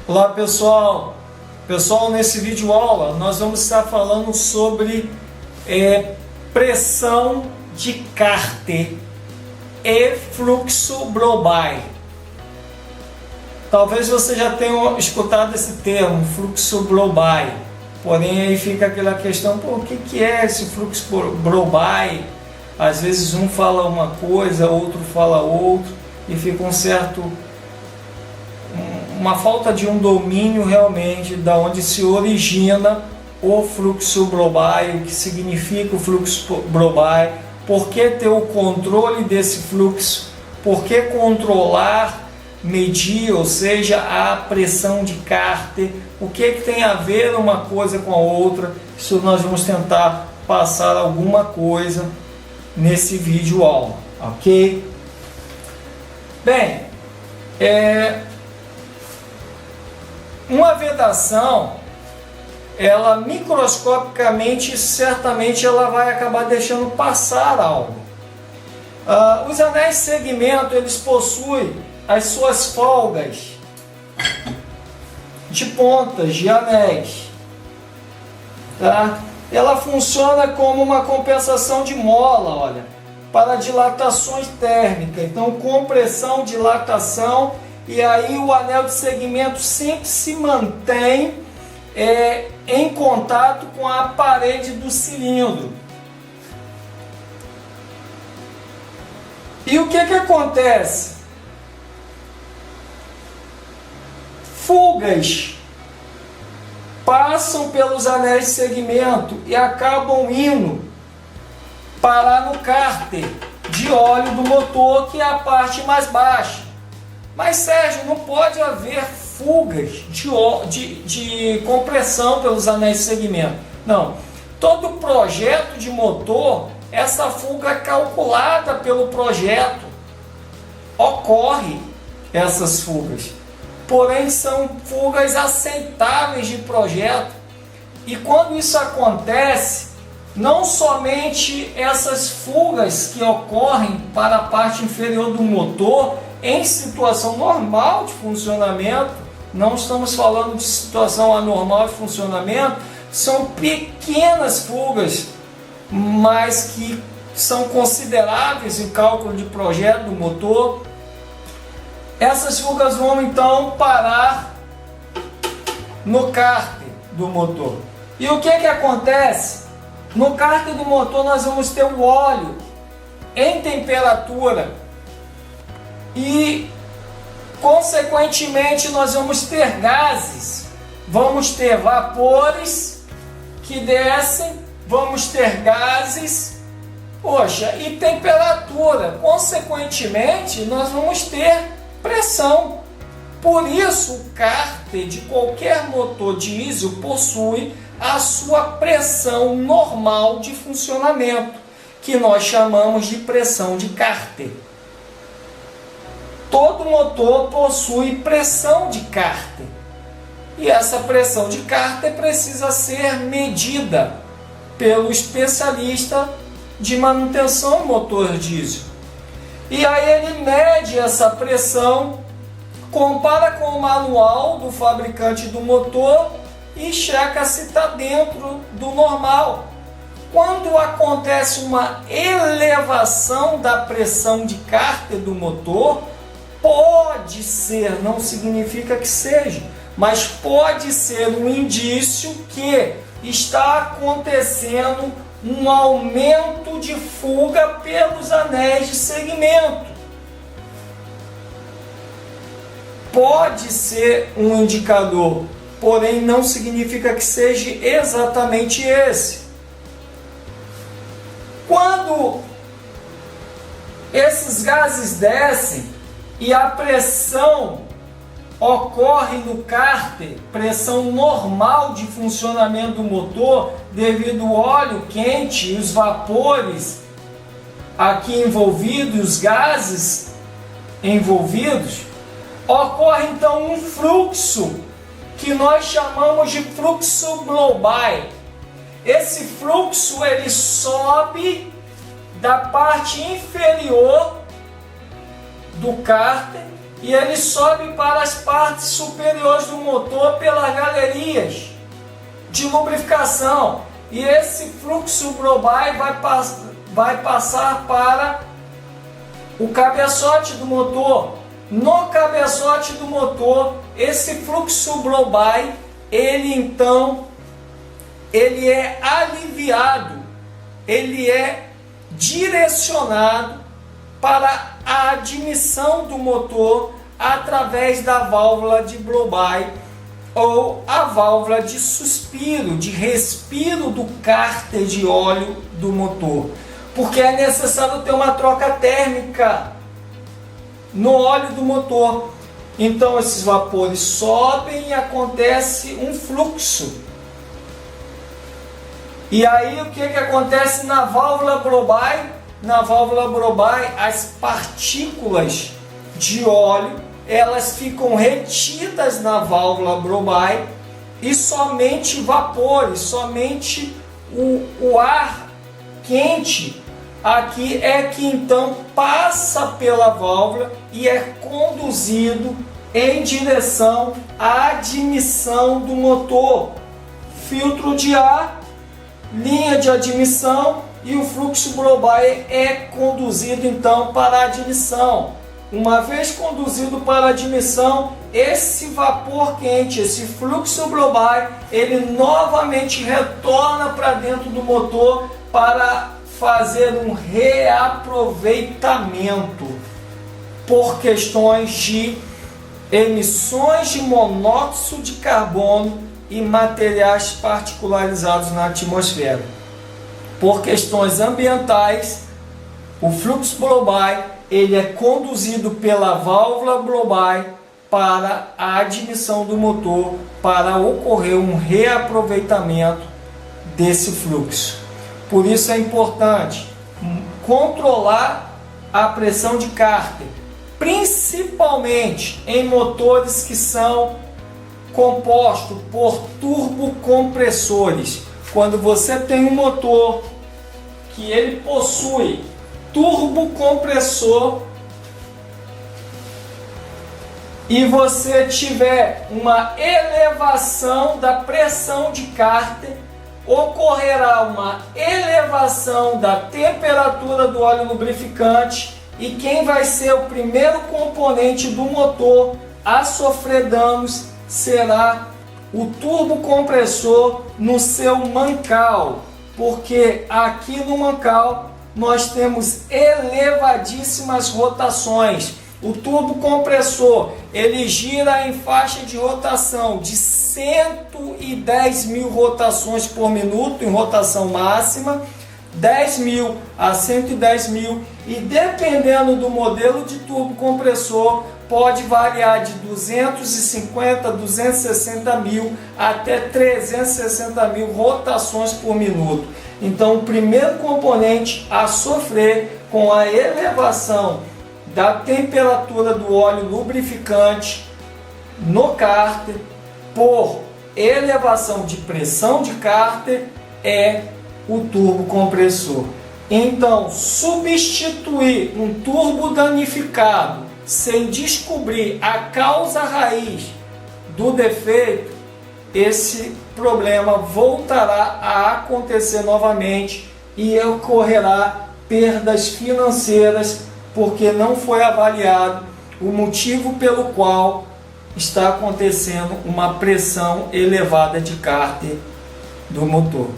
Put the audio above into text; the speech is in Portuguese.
Olá pessoal, nesse vídeo aula nós vamos estar falando sobre pressão de cárter e fluxo Blowby. Talvez você já tenha escutado esse termo, fluxo Blowby, porém aí fica aquela questão, o que é esse fluxo Blowby? Às vezes um fala uma coisa, outro fala outro, e fica uma falta de um domínio realmente da onde se origina o fluxo Blowby, o que significa o fluxo Blowby, por que ter o controle desse fluxo, por que controlar, medir, ou seja, a pressão de cárter, o que tem a ver uma coisa com a outra. Isso nós vamos tentar passar alguma coisa nesse vídeo aula, ok? Bem, uma vedação, ela microscopicamente, certamente ela vai acabar deixando passar algo. Os anéis de segmento, eles possuem as suas folgas de pontas de anéis, tá? Ela funciona como uma compensação de mola, olha, para dilatações térmicas. Então, compressão, dilatação, e aí o anel de segmento sempre se mantém em contato com a parede do cilindro. E o que acontece? Fugas passam pelos anéis de segmento e acabam indo parar no cárter de óleo do motor, que é a parte mais baixa. Mas Sérgio, não pode haver fugas de compressão pelos anéis de segmento. Não. Todo projeto de motor, essa fuga é calculada pelo projeto. Ocorre essas fugas. Porém, são fugas aceitáveis de projeto. E quando isso acontece, não somente essas fugas que ocorrem para a parte inferior do motor, em situação normal de funcionamento, não estamos falando de situação anormal de funcionamento, são pequenas fugas, mas que são consideráveis em cálculo de projeto do motor. Essas fugas vão então parar no cárter do motor. E o que acontece? No cárter do motor nós vamos ter o óleo em temperatura e, consequentemente, nós vamos ter gases, vamos ter vapores que descem, vamos ter gases, e temperatura. Consequentemente, nós vamos ter pressão. Por isso, o cárter de qualquer motor diesel possui a sua pressão normal de funcionamento, que nós chamamos de pressão de cárter. Todo motor possui pressão de cárter. E essa pressão de cárter precisa ser medida pelo especialista de manutenção motor diesel. E aí ele mede essa pressão, compara com o manual do fabricante do motor e checa se está dentro do normal. Quando acontece uma elevação da pressão de cárter do motor, pode ser, não significa que seja, mas pode ser um indício que está acontecendo um aumento de fuga pelos anéis de segmento. Pode ser um indicador, porém não significa que seja exatamente esse. Quando esses gases descem e a pressão ocorre no cárter, pressão normal de funcionamento do motor, devido ao óleo quente e os vapores aqui envolvidos, os gases envolvidos, ocorre então um fluxo que nós chamamos de fluxo Blowby. Esse fluxo ele sobe da parte inferior do cárter e ele sobe para as partes superiores do motor pelas galerias de lubrificação. E esse fluxo Brobay vai passar para o cabeçote do motor. No cabeçote do motor, esse fluxo Brobay, ele é aliviado, ele é direcionado para a admissão do motor através da válvula de Brobay ou a válvula de suspiro, de respiro do cárter de óleo do motor, porque é necessário ter uma troca térmica no óleo do motor. Então esses vapores sobem e acontece um fluxo. E aí o que acontece na válvula Brobay? Na válvula Brobay, as partículas de óleo, elas ficam retidas na válvula Brobay e somente vapores, somente o ar quente aqui é que então passa pela válvula e é conduzido em direção à admissão do motor. Filtro de ar, linha de admissão, e o fluxo Brobay é conduzido então para a admissão. Uma vez conduzido para a admissão, esse vapor quente, esse fluxo Brobay, ele novamente retorna para dentro do motor para fazer um reaproveitamento por questões de emissões de monóxido de carbono e materiais particularizados na atmosfera. Por questões ambientais, o fluxo Brobay ele é conduzido pela válvula Brobay para a admissão do motor, para ocorrer um reaproveitamento desse fluxo. Por isso é importante controlar a pressão de cárter, principalmente em motores que são compostos por turbocompressores. Quando você tem um motor que ele possui turbocompressor e você tiver uma elevação da pressão de cárter, ocorrerá uma elevação da temperatura do óleo lubrificante, e quem vai ser o primeiro componente do motor a sofrer danos será o turbocompressor no seu mancal, porque aqui no mancal nós temos elevadíssimas rotações. O turbocompressor ele gira em faixa de rotação de 110.000 rotações por minuto em rotação máxima, 10.000 a 110.000, e dependendo do modelo de turbocompressor pode variar de 250, 260.000 até 360.000 rotações por minuto. Então o primeiro componente a sofrer com a elevação da temperatura do óleo lubrificante no cárter por elevação de pressão de cárter é o turbocompressor. Então, substituir um turbo danificado sem descobrir a causa raiz do defeito, esse problema voltará a acontecer novamente e ocorrerá perdas financeiras, porque não foi avaliado o motivo pelo qual está acontecendo uma pressão elevada de cárter do motor.